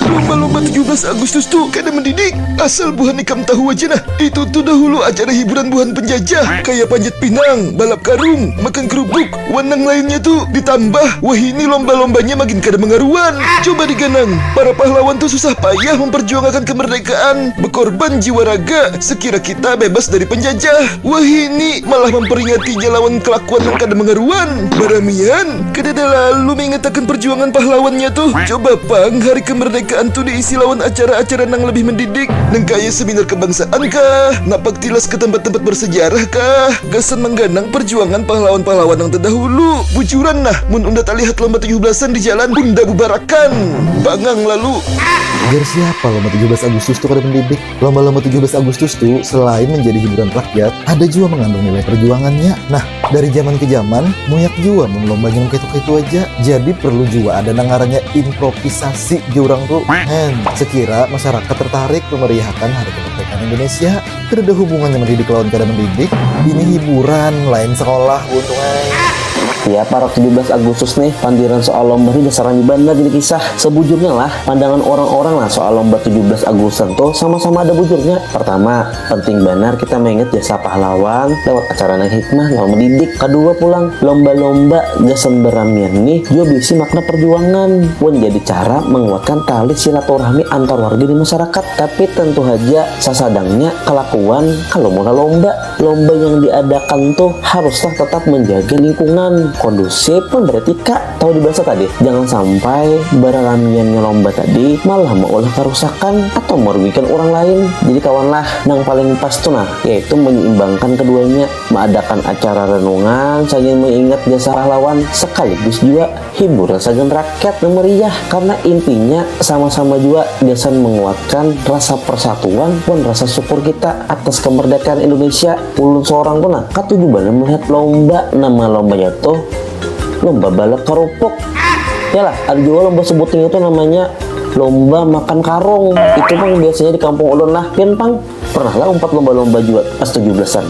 Lomba-lomba 17 Agustus tuh kada mendidik. Asal buhan ikam tahu aja nah. Itu tuh dahulu acara hiburan buhan penjajah. Kayak panjat pinang, balap karung, makan kerupuk, wanang lainnya tuh. Ditambah, wah ini lomba-lombanya makin kada mengaruan. Coba diganang, para pahlawan tuh susah payah memperjuangkan kemerdekaan, berkorban jiwa raga, sekira kita bebas dari penjajah. Wah ini malah memperingatinya lawan kelakuan yang kada mengaruan. Baramian, kada ada lalu mengatakan perjuangan pahlawannya tuh. Coba pang, hari kemerdekaan tuh diisi lawan acara-acara yang lebih mendidik. Nang kaya seminar kebangsaan kah? Napak tilas ke tempat-tempat bersejarah kah? Gasan mengganang perjuangan pahlawan-pahlawan yang terdahulu. Bujuran nah, mun unda tak lihat lomba 17-an di jalan, unda bubarakan. Bangang lalu. Biar siapa lomba 17 Agustus tuh kada mendidik? Lomba-lomba 17 Agustus tuh selain menjadi hiburan rakyat, ada juga mengandung nilai perjuangannya. Nah, dari zaman ke zaman, muyak juga lomba yang ketu-ketu aja. Jadi perlu juga ada nangarannya improvisasi jurang tuh. Sekira masyarakat tertarik memeriahkan hari kemerdekaan Indonesia. Tidak ada hubungannya mendidik lawan kada mendidik. Ini hiburan, lain sekolah untungan. Ya, para 17 Agustus nih, pandiran soal lomba ini dasaran bandar jadi kisah. Sebujurnya lah, pandangan orang-orang lah soal lomba 17 Agustus tuh sama-sama ada bujurnya. Pertama, penting benar kita mengingat jasa pahlawan lewat acara yang hikmah, lawan mendidik. Kedua pulang, lomba-lomba gasan beramian nih juga bisi makna perjuangan. Pun jadi cara menguatkan tali silaturahmi antar warga di masyarakat. Tapi tentu saja sasadangnya kelakuan kalau mau lomba yang diadakan tuh haruslah tetap menjaga lingkungan kondusif pun beretika. Tahu di bahasa tadi, jangan sampai beramiannya lomba tadi malah mengolah kerusakan atau merugikan orang lain. Jadi kawanlah yang paling pas tuh nah, yaitu menyeimbangkan keduanya, mengadakan acara renungan saling mengingat jasa pahlawan sekaligus juga hiburan sajian rakyat yang meriah, karena intinya sama-sama juga biasa menguatkan rasa persatuan dan rasa syukur kita atas kemerdekaan Indonesia. Ulun seorang pun nah katuju banget melihat lomba, nama lombanya tuh lomba balap kerupuk. Ya lah, ada juga lomba sebutin itu namanya lomba makan karung. Itu pang biasanya di kampung ulun lah. Pian pang pernah lah umpat lomba-lomba juga pas 17-an.